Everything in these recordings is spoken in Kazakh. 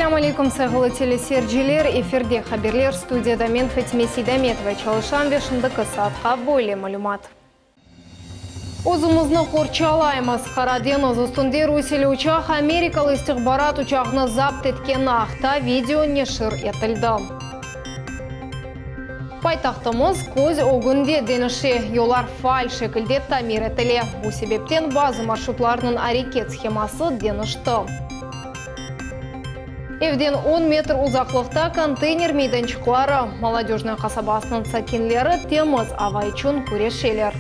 Ассаламу алейкум, сағылы телесерджілер, эфирде хаберлер, студияда мен Фатиме Сейдаметова, Чалышан вешіндікі саатқа бойлы малюмат. Өзімізні қорчалаймыз. Қараден ұзыстынде Русилі учақ Америкалы істіғбарат учағыны запт еткен ақта видео нешір етілді. Пайтақтымыз көз оғынде деніші yollar фаль шекілде тамир етілі. Бұл себептен базы маршрутларының әрекет схемасы денішті. Евден 10 метр ұзақлықта контейнер мейданчықлары, молодежный қасабасының сакинлері теміз авайчун көрешелер.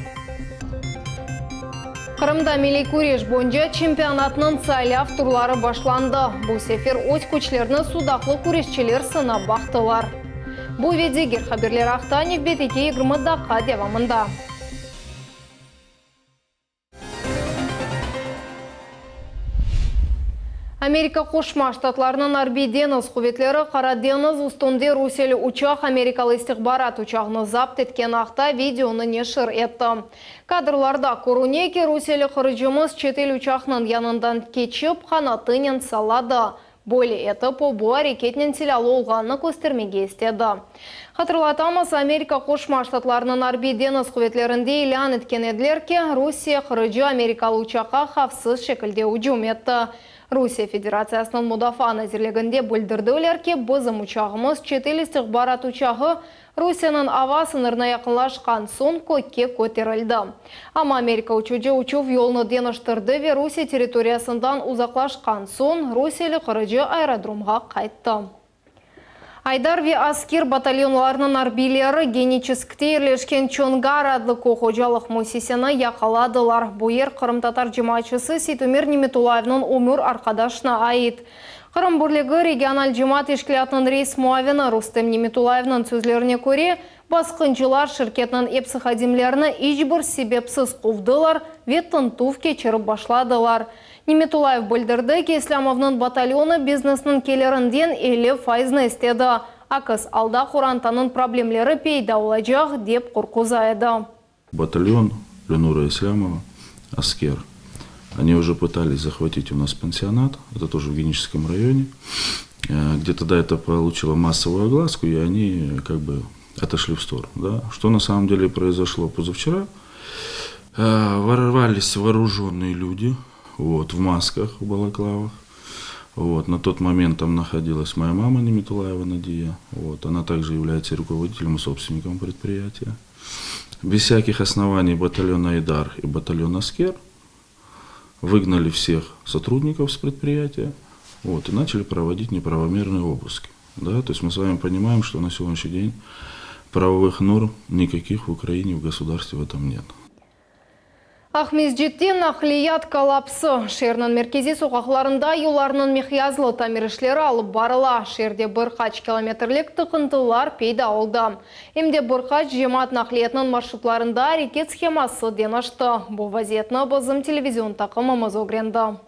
Қырымда милли күреш бойынша чемпионатының сайляв турлары башланды. Бұл сефер өз көчлеріні судақлы күрешчелер сынап бақтылар. Бұл ведегер хаберлер Ақтанев бетеке 20 даққа девамында. Америка Қошма штатларының Арбиденіз құветлері Қараденіз ұстынде Русиялі учақ Америкалы істіғбарат учағыны запт еткен ақта видеоны нешір етті. Кадрларда көрінеке Русиялі қырыжымыз четел учақның янындан кечіп қанатынен салады. Болі еті по бұл әрекетнен селялы олғаны көстермеге істеді. Қатырлатамыз, Америка Қошма штатларының Арбиденіз құветлерінде илян еткен еділерке Русия қырыжы Америкалы учаққа қавсыз шекілде ұжым етті. Русия Федерациясының мұдафа назірлігінде бүлдірді өлерке бұзым учағымыз четел істіғбарат учағы Русияның ава сынырына яқынлашқан сон көкке көтерілді. Ама Америка учуджы учув yolны деніштірді ве Русия территориясындан ұзақлашқан сон Русиялі қырыжы аэродромға қайтты. Айдарви аскер батальонларының арбилері геническте ерлешкен Чонгар адлы қоғожалық мөсесені яқаладылар. Бұйер Қырым-татар жемачысы Ситумир Неметулаевның өмір арқадашына айт. Қырым бүрлігі регионал жемат ешкілятының рейс муавені Рустем Неметулаевның сөзлеріне көре, басқыншылар шіркетінің епсіхадимлеріні ешбір себепсіз қовдылар, веттін туф кечіріп башладылар. Неметулаев білдірді ке Исламовның батальоны бизнесінің келерінден 50% істеді. Акыс алда Құрантаның проблемлері пейда олajaq деп құрқузайды. Батальон Ленура Ислямова, Аскер. Они уже пытались захватить у нас пансионат, это тоже в Геническом районе, где тогда это получило массовую огласку, и они как бы отошли в сторону. Да? Что на самом деле произошло позавчера? Ворвались вооруженные люди, в масках, в балаклавах. На тот момент там находилась моя мама Неметулаева Надия. Она также является руководителем и собственником предприятия. Без всяких оснований батальон Айдар и батальон Аскер выгнали всех сотрудников с предприятия и начали проводить неправомерные обыски. Да? То есть мы с вами понимаем, что на сегодняшний день правовых норм никаких в Украине, в государстве в этом нет. Ахмезжеттен ақлият калапсы. Шерінің меркези соқақларында юларының мехиязлы тамирішлері алып барыла. Шерде бірқач километрлік тұқынтылар пейда олды. Емде бірқач жемат нақлиетінің маршрутларында әрекет схемасы денашты. Бұл вазиетні бізім телевизион тақымымыз огренді.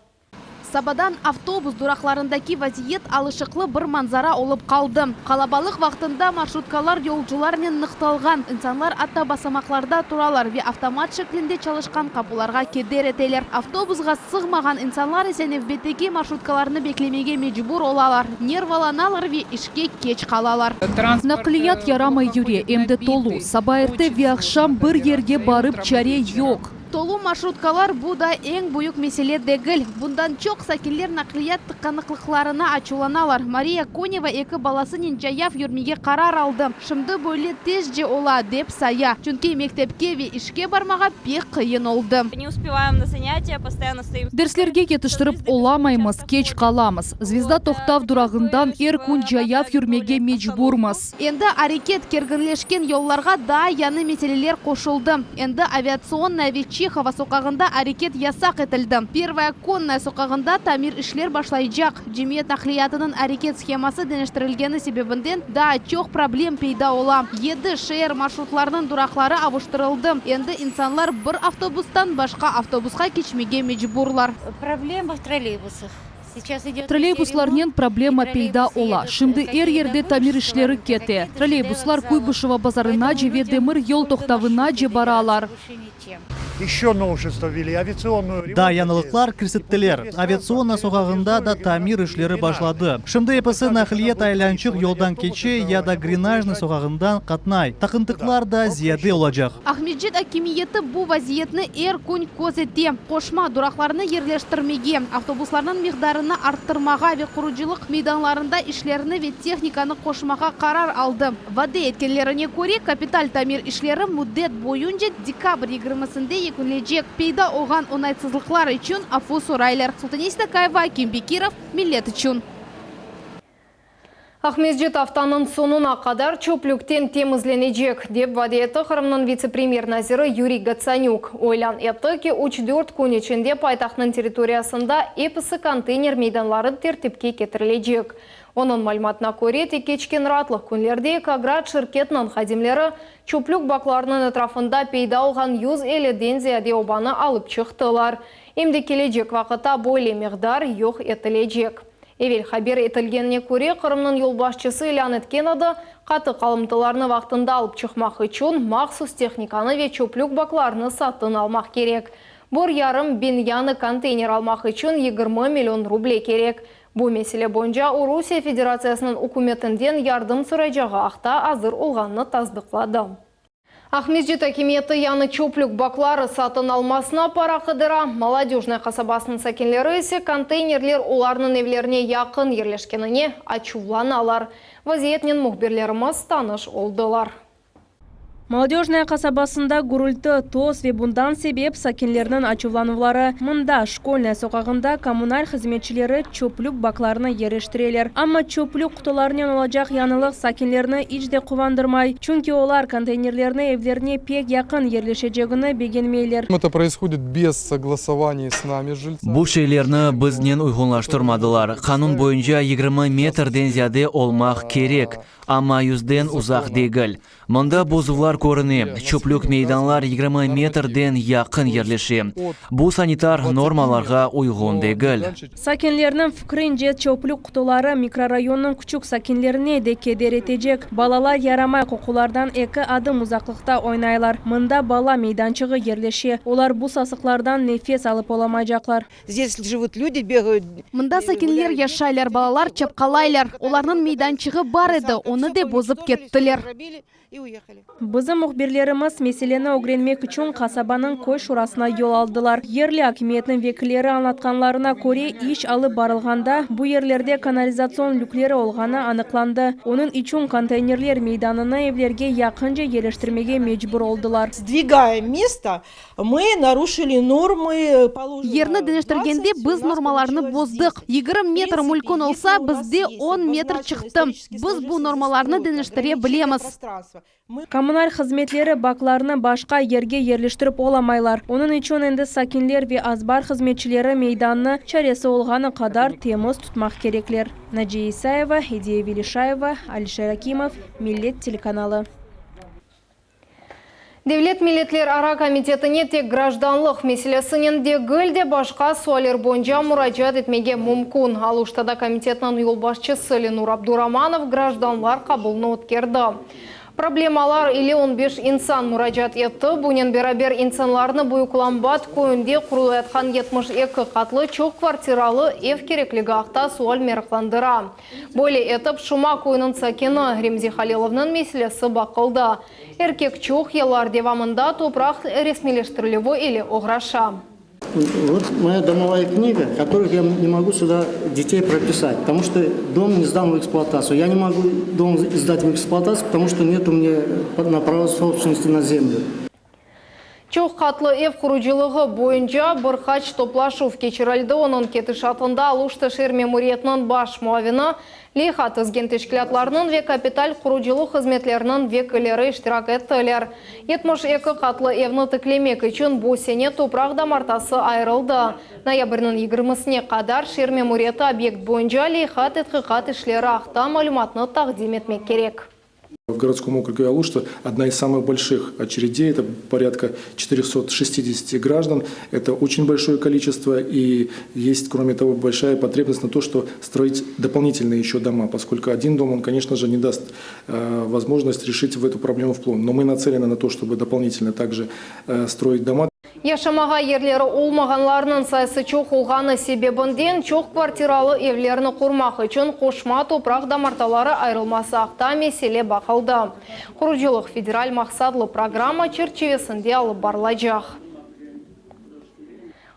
Сабадан автобус дурақларындаки вазиет алышықлы бір манзара олып қалды. Қалабалық вақтында маршруткалар yolcularмен нықталған. Инсанлар атта басамақларда туралар ве автомат шеклінде çalışқан қапыларға кедер етелер. Автобусға сығмаған инсанлар есеневбеттеки маршруткаларыны беклемеге мечбур олалар. Нерваланалар ве ішке кеч қалалар. Нақлият ярамай юре, емді толу. Сабайырты ве ақшам бір ерге барып чаре yok. Толу маршруткалар бұда ең бұйық меселе дегіл. Бұндан чоқ сакелер нақлият тыққанықлықларына ачуланалар. Мария Конева екі баласының жаяв юрмеге қарар алды. Шымды бөлі тез же ола деп сая. Чүнке мектепке ве ішке бармаға пек қиын олды. Не успеваем на занятия, постоянно стоим. Дерслерге кетіштіріп оламаймыз, кеч қаламыз. Звезда тоқтав дұрағындан күн жаяв юрмеге мечбурмыз. Енді әрекет кергінлешкен yolларға да яны меселелер қошылды. Енді авиационный Чехова соқағында әрекет ясақ етілді. Первая конная соқағында тамир ішлер башлайжақ. Жемиет нақлиятының әрекет схемасы денештірілгені себебінден да чоқ проблем пейда ола. Еді шер маршрутларының дұрақлары авыштырылды. Енді инсанлар бір автобустан башқа автобусқа кечмеге мечбурлар. Проблема в троллейбусах. Троллейбусларнен проблема пейда ола. Шымды ерде тамир ішлері кете. Троллейбуслар Куйбышева базарына же ведемір ел тоқтавына же баралар. Еще новшество ввели, авиационную... Да, яңылыклар кирсеттелер. Авиационна согагында да тамир эшләре башлады. Шунда эпесе нахлият айланчык юлдан кече яда гренажный согагындан катнай. Такынтыклар да зияде олачак. Ахмеджет акимиеті бу вазиетні эр күн көзетте. Кошма дуракларны ерлештірмеге, автобусларның миқдарыны арттырмаға ве құручылық мейданларында ишлеріні ве техниканы кошмаға қарар алды. Вады еткенлеріне көре капиталь тамир ишлері муддет бойынша декабрь 20-сінде екінлежек. Пейда оған онайсызлықлар үшін афу сурайлер. Султанесті Кайва, Кимбекиров, миллет үшін. Ахмеджет автанын сонуна қадар чөпліктен темізленежек, деп вадеті Қырымның вице-премьер назиры Юрий Гацанюк. Ойлан еті ке 3-4 күн ішінде пайтақның территориясында эпісі контейнер мейданлары тертіпке кетірілежек. Оның мәліметіне көре кечкен ратлық күнлерде Каград шirketінің хадимлері чөплік бакларының этрafында пейда олған 150-ден зияде обаны алып чықтылар. Емде кележек вақыта бойле миғдар йоқ етілежек. Эвел хабер етілгеніне көре Қырымның елбашчысы Ильян Эткенады қаты қалымтыларны вақтында алып чықмақ үшін мақсус техниканы ве чөплік бакларны сатын алмақ керек. Бұр ярым беньяны контейнер алмақ үшін 20 миллион рублей керек. Бұл меселе бойынша Русия Федерациясының үкіметінден ярдым сұрайжаға ақта азыр олғанны таздықлады. Ахмеджет акиметі яны чөплік баклары сатын алмасына пара қыдыра. Молодежный қасабасының сәкенлері есе контейнерлер оларының евлеріне яқын ерлешкеніне ачувланалар. Вазиетнен мұхберлеріміз таныш олдылар. Молодежная қасабасында гурульты тоз ве bundan себеп сакенлерінің ачувланулары. Мында школьная соқағында коммуналь қызметшілері чөплік бакларыны ерештірелер. Амма чөплік құтыларынан олacak янылық сакенлеріні ичде қувандырмай. Чүнки олар контейнерлеріне евлеріне пек яқын ерлешежегіні бегенмейлер. Это происходит без согласования с нами жильцами. Бу шейлерні бізден уйғынлаштырмадылар. Қанун бойынша 20 метрден зияде олмақ керек. Амма 100-ден ұзақ дегіл. Мұнда бозулар көріне, чөплік мейданлар 20 метрден яқын ерлеше. Бұл санитар нормаларға ұйғын дегіл. Сакенлерінің фікрінже чөплік құтылары микрорайонның күчік сакенлеріне де кедер етежек. Балалар ярамай құқылардан 2 адым ұзақлықта ойнайлар. Мұнда бала мейданчығы ерлеше. Олар бұл сасықлардан нефес алып оламайжақлар. Здесь живут люди, бегают. Мұнда сакенлер яшайлар, балалар чапқалайлар. Оларның мейданчығы бар еді, оны де бозып кеттілер. Бізі мұхберлеріміз меселені огренмек үшін қасабаның кой шурасына ел алдылар. Ерлі акиметінің векілері анатқанларына көре иш алып барылғанда, бұл ерлерде канализацион люклері олғаны анықланды. Оның үшін контейнерлер мейданына евлерге яқынже елештірмеге мечбур олдылар. Сдвигая место, мы нарушили нормы. Ерні денештіргенде біз нормаларны боздық. 20 метр мүлкін олса, бізде 10 метр чықты. Біз бұл нормаларны денештіре білеміз. Коммуналь қызметлері бакларны башқа ерге ерлештіріп оламайлар. Оның үшін енді сакенлер ве азбар қызметшілері мейданны чаресі олғаны қадар теміз тұтмақ кереклер. Наджия Исаева, Идея Велишаева, Алишер Акимов, Миллет телеканалы. Девлет миллетлер ара комитетіне тек гражданлық меселесінен де гүлде башқа суалер бойынша мұражат етмеге мүмкін. Алуштада комитетінің юлбашчысы Ленур Абдураманов гражданлар қабылны өткерді. Проблемалар или 15 инсан мұражат етті. Бұнен берабер инсанларны бұйықламбат көйінде құрылы етқан 72 қатлы чоқ квартиралы ев кереклігі ақта суал мерқландыра. Боле етіп шума көйінің сакені Ремзи Халиловның меселесі бақылды. Эркек чоқ елар девамында топрақ ресмелештірілігі или оғраша. Вот моя домовая книга, которых я не могу сюда детей прописать, потому что дом не сдан в эксплуатацию. Я не могу дом сдать в эксплуатацию, потому что нет у меня на право собственности на землю. Чоқ қатлы ев құручылығы бойынша бір хач топлашув кечірілді. Оның кетіш атында Алушты шер мемориетінің баш муавина Лейхат ізген тешкілатларының ве капиталь құручылы қызметлерінің векілері іштирак еттілер. 72 қатлы евні тіклемек үшін бұл сене топрақ дамартасы айырылды. Ноябрінің 20-сіне қадар шер мемориеті объект бойынша Лейхат етқиқат ішлері ақта малюматны тақдим етмек керек. В городском округе Алушта одна из самых больших очередей, это порядка 460 граждан. Это очень большое количество, и есть, кроме того, большая потребность на то, что строить дополнительные еще дома, поскольку один дом, он, конечно же, не даст возможность решить эту проблему в полном. Но мы нацелены на то, чтобы дополнительно также строить дома. Яшамаға ерлері олмағанларының сайысы чоқ олғаны себебінден чоқ квартиралы евлеріні құрмақ үшін қошма топрақ дамарталары айрылмасы ақта меселе бақылды. Құруджилық федераль мақсадлы программа черчевесінде алып барлайжақ.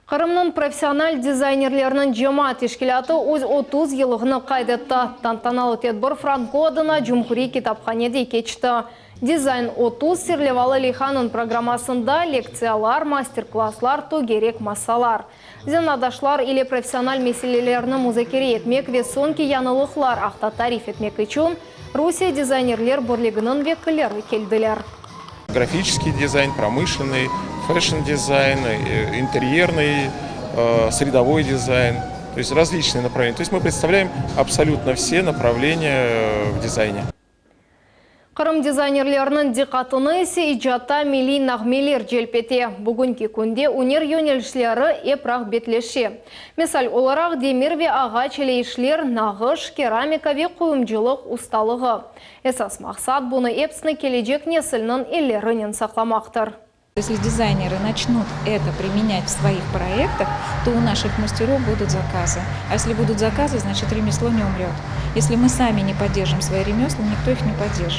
Қырымның профессиональ дизайнерлерінің жема тешкілаты өз 30 елығыны қайдетті. Тантаналы тедбір Франко адына Жұмхури китапханеде кечті. Дизайн 30 Серлевалы Лейханын программасында лекциялар, мастер-класслар, керек масалар. Зенадашлар или профессиональ меселелерінің музыкері етмек ве сонки янылықлар ақта тариф етмек үшін Русия дизайнерлер бірлігінің векілері келділер. Графический дизайн, промышленный, фэшн-дизайн, интерьерный, средовой дизайн. То есть различные направления. То есть мы представляем абсолютно все направления в дизайне. Қырым дизайнерлерінің диқатыны есе иджатта милли нағмелер желпете. Бүгінгі күнде өнер йөнелішлері епрақ бетлеше. Месал оларақ демир ве ағач елейшлер нағыш, керамика ве қойымжылық ұсталығы. Эсас мақсат бұны епсіні кележек несілінің елерінен сақламақтыр. Если дизайнеры начнут это применять в своих проектах, то у наших мастеров будут заказы. А если будут заказы, значит ремесло не умрет. Если мы сами не поддержим свои ремесла, никто их не поддержит.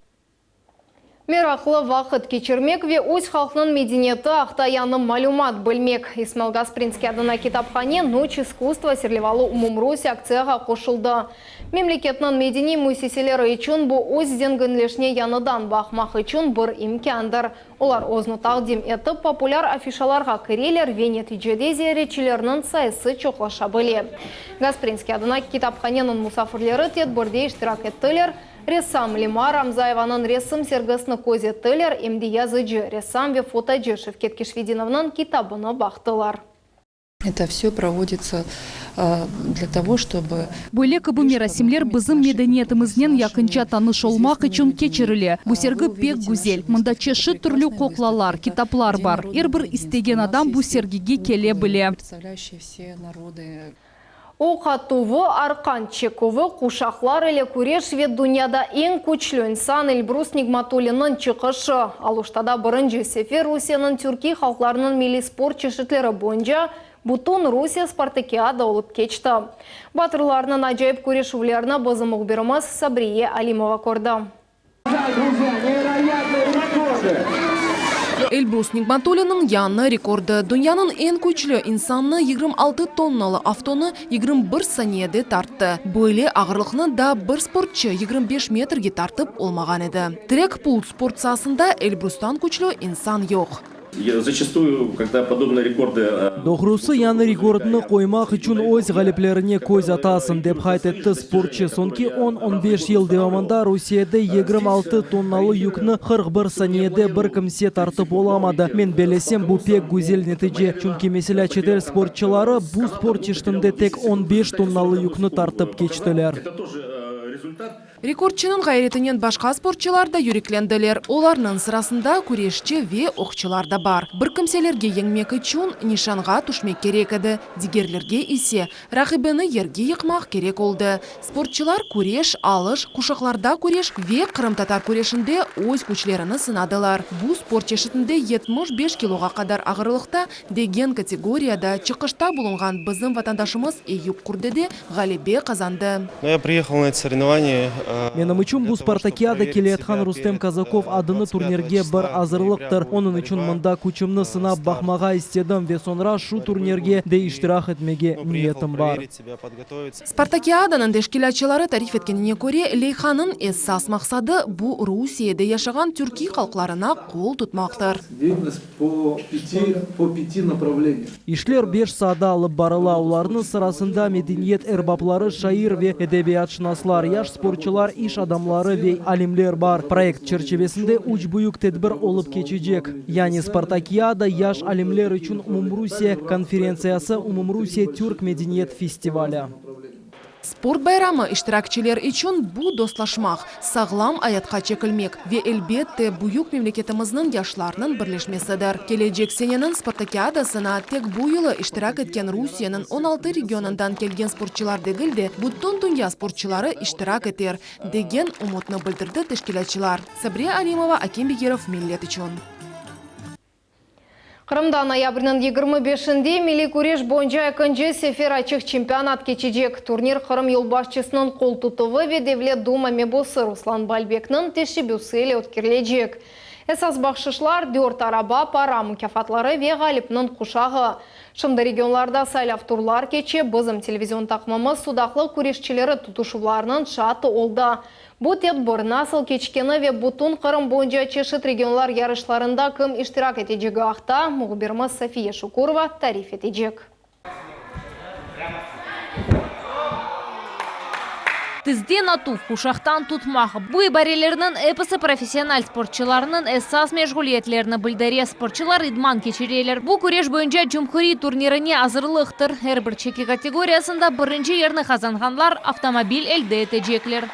Мерақлы вақыт кечірмек ве өз халқының мединеті ақтаяның малюмат білмек. Исмаил Гаспринский адына китапхане «Ночь искусства» Серлевалы Умумруси акцияға қошылды. Мемлекетінің медини мусиселері үшін бұл өз денгінлешіне яныдан бақмақ үшін бір имкандыр. Олар озны тақдим етіп популяр афишаларға кірелер ве нәтижеде зияречілерінің сайысы чоқлаша біле. Гаспринский адына китапханенің мұсафырлері тедбірде іштирак еттілер. Ресам Лима Рамзаеваның ресым сергісіні көзеттілер, емді языжы ресам ве фотожы Шевкет-Кешвединовның китабыны бақтылар. Это все проводится для того, чтобы... Бөлек бұ мерасимлер бізім медениетімізнен якынча таныш олмақ үшін кечірілі. Бұ сергі пек гүзел. Мұнда чеші түрлі қоқлалар, китаплар бар. Әрбір істеген адам бұ сергеге келе біле. Оқатувы, арқан чековы, қушақлар еле көреш вет дүнияда ең көчлі инсан Эльбрус Нигматуллинның чықышы. Алуштада бірінші сефер Русияның түрки халқларының милли спорт чешітлері бойынша Бутун Русия спартакиада олып кечті. Батырларының ажайып көрешулеріні бозым ұғберіміз Сабрие Алимова көрді. Эльбрус Нигматуллинның яны рекорды. Дүнияның ең көчлі инсанны 26 тонналы автоны 21 санияде тартты. Бөле ағырлықны да бір спортчы 25 метрге тартып олмаған еді. Трек-пул спорт сасында Эльбрустан көчлі инсан жоқ. Зачастую, когда подобные рекорды... Доғрусы яны рекордны қоймақ үшін өз ғаліплеріне көз атасын деп қайтетті спортчы. Сонки 10-15 ел девамында Русияда 26 тонналы юкны 41 санияде бір кімсе тартып оламады. Мен белесем бұл пек гүзел нәтиже. Чүнки меселі чедер спортчылары бұл спорт чештінде тек 15 тонналы юкны тартып кечтілер. Рекордчының ғайретінен башқа спортчылар да юрекленділер. Оларның сырасында күрешчі ве оқчылар да бар. Бір кімселерге еңмек үшін нишанға түшмек керек еді. Дигерлерге есе рақибіні ерге еқмақ керек олды. Спортчылар күреш, алыш, құшақларда күреш ве Қырым татар күрешінде өз күчлеріні сынадылар. Бұл спорт чешітінде 75 килоға қадар ағырлықта деген категорияда чықышта болынған біздің ватандашымыз Эюб Курдеде ғалебе қазанды. Я приехал на это соревнование. Менің үшін бұл спартакиада келетхан Рустем Казаков адыны турнирге бір азырлықтыр. Оның үшін мұнда күчімні сынап бақмаға істедім ве сонра шу турнирге де иштирах етмеге ниетім бар. Спартакиаданың дешкелячылары тариф еткеніне көре Лейханын эссас мақсады бұл Русияда яшаған түрки халқларына қол тұтмақтыр. Деятельность по 5 направлениям. Ишлер 5 сада алып барыла. Оларының сырасында медениет эрбаплары, шайыр ве эдебиятшынаслар, яш спортчылар, иш адамлары ве алимлер бар. Проект черчевесінде уч буюк тедбір олып кечежек. Яни спартакиада яш алимлер үшін Умумрусия конференциясы Умумрусия түрк медениет фестиваля. Спорт байрамы иштиракчилер үшін бұл досташмақ, сағлам аятқа чекілмек ве әлбетте бұйық мемлекетіміздің яшларының бірлешмесідір. Кележек сененің спартакиадасына тек бұл елі иштирак еткен Русияның 16 регионындан келген спортчылар дегілді, бұттың дүния спортчылары иштирак етер деген ұмытны білдірді тешкелетчилар. Сабрия Алимова, Аким Бегеров, Миллет үшін. Қырымда ноябрьнын 25-нде милли күреш бойынша экинчи сефер ачык чемпионат кечижек. Турнир Кырым юлбашчысынын кол тутугу ве Девлет Дума мебосы Руслан Балбекнын тешибюсы эле өткөрүлөжек. Эсас бакшышлар 4 араба пара мукафатлары ве галипнын кушагы. Шымды регионларда сайлав турлар кече бызым телевизион такмамыз судақлы күрешчилери тутушуларынын шаты олда. Бу тетбор насыл кечкені ве бутун Кырым боюнча чешит регионлар ярышларында кым иштирак этежеги акта мугбирimiz София Шукурова тариф этежек. Тизден ату кушақтан tutmaq. Bu ibarелерінің эпысы профессиональ спортчыларының эссас межгулиетлеріні білдіре. Спортчылар идман кечерелер. Бұл күреш бойынша Жумхури турниріне азырлықтыр. Her bir чеки категориясында бірінші ерні қазанғанлар автомобиль әлді етежеклер.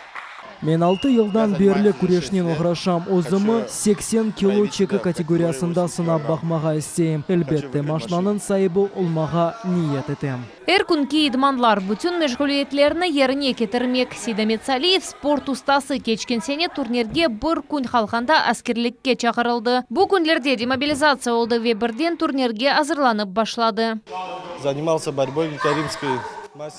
Мен 6 жылдан берлі күрешінен оғырашам. Озымы 80 кило чекі категориясында сынап бақмаға істейм. Әлбетте, машинанын сайыбы олмаға ниет етем. Күнки идманлар бүтін межгулиетлеріні еріне кетірмек. Сейдамет Салиев спорт устасы кечкен сене турнирге бір күн халқанда әскерлікке чақырылды. Бұл күнлерде демобилизация олды ве бірден турнирге азырланып башлады. Занимался борьбой римской.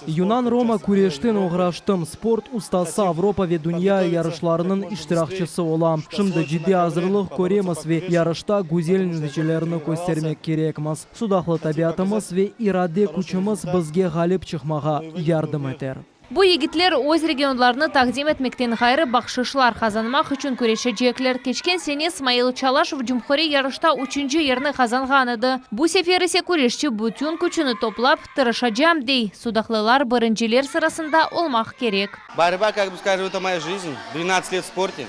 Юнан Рома күрештен оғыраштым. Спорт устасы Авропа ве дүния ярышларының иштиракчысы олам. Шымды жиде азырлық көреміз ве ярышта гүзел нәтижелеріні көстермек керекміз. Судақлы табиатымыз ве ираде күчіміз бізге ғалип чықмаға ярдым етер. Бұл егітлер өз регионларыны тақдим етмектен ғайры бақшышлар қазанмақ үшін көрешежеклер. Кечкен сене Смаил Чалашев Жумхури ярышта 3-ші ерні қазанған еді. Бұл сеферісе көрешчі бүтін күчіні топлап тырышаджам дей. Судақлылар біріншілер сырасында олмақ керек. Борьба, как бы скажу, это моя жизнь. 12 лет в спорте.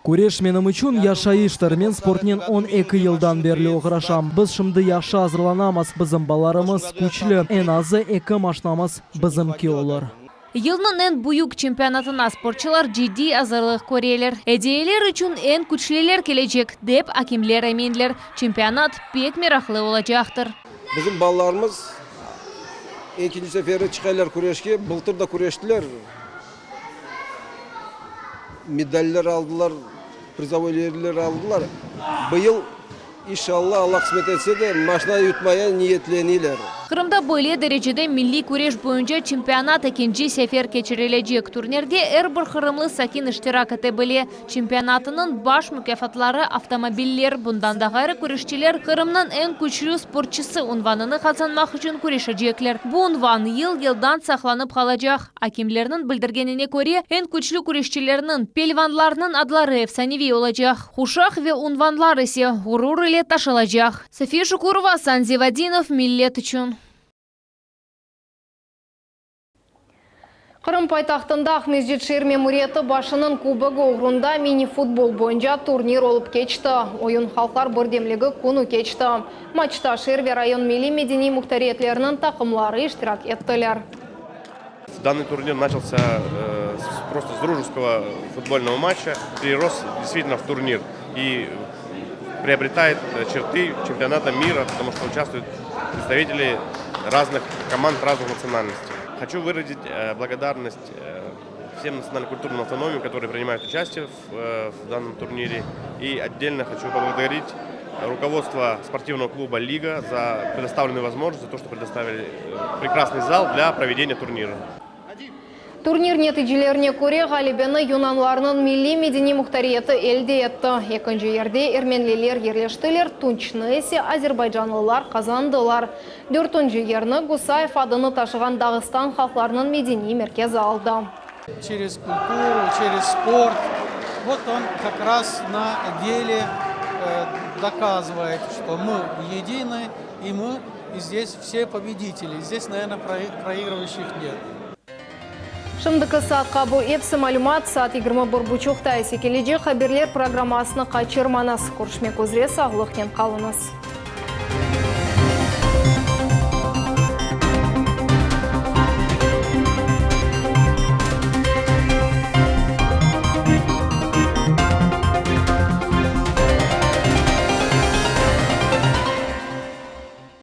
Күреш менім үшін яшайыштыр. Мен спортнен 12 елдан берлі оғырашам. Біз шымды яшы азырланамыз. Бізім баларымыз күчлі. Эн азы 2 машинамыз бізім ке олар. Йылның эн буюк чемпионатына спортчылар жиди азырлық көрелер. Эдейлер үшін эн күчлелер келечек деп акимлер әмендер. Чемпионат пек мерақлы олачақтыр. Bizim балаларымыз ikinci seferi çıkarlar kureşke, былтыр да kureştiler. Medaller aldılar, prizavoyerler aldılar. Bu yıl inşallah Allah kısmet etse de maçına yutmaya niyetleniler. Кырымда бойле дәрежеде милли күреш бойынша чемпионат экинчи сефер кечирилежек. Турнирде әрбір Кырымлы сакин иштирак ете біле. Чемпионатының баш мүкафатлары автомобильлер. Бұндан да ғайры күрешчилер Кырымның ең күчлі спортчысы унваныны қазанмақ үшін күрешежеклер. Бұл унван ел-елдан сақланып қалажақ. Акимлерінің білдіргеніне көре, ең күчлі күрешчилерінің пелванларының адлары эфсаневи олажақ. Хушақ ве унванлар есе ғурур иле ташылажақ. София Шукурова, Санзи Вадинов, Миллет үшін. Кырым пайтақтында Ахмезжет Шер мемуриеті башының кубогы оғрында мини-футбол бойынша турнир олып кечті. Ойын халқар бірдемлігі күні кечті. Матчта Шерве район милли медени мұқтариетлерінің тақымлары иштирак еттілер. Данный турнир начался просто с дружеского футбольного матча, перерос действительно в турнир и приобретает черты чемпионата мира, потому что участвуют представители разных команд, разных национальностей. Хочу выразить благодарность всем национально-культурным автономиям, которые принимают участие в данном турнире. И отдельно хочу поблагодарить руководство спортивного клуба «Лига» за предоставленную возможность, за то, что предоставили прекрасный зал для проведения турнира. Турнир нәтижелеріне көре ғалибені юнанларының милли медени мұқтариеті әлде етті. Екінші ерде ерменлелер ерлештілер, тунчны есе азербайджанлылар қазандылар. 4-ші ерні Гусаев адыны ташыған Дағыстан халқларының медени меркезі алды. Через культуру, через спорт. Вот он как раз на деле доказывает, что мы едины, и мы здесь все победители. Здесь, наверное, проигрывающих нет. Шымдықы саатқа бұл епсі малюмат саат 21:30 секележе хаберлер программасыны қачырманас. Көршмек өзіре сағылықнен қалыныз.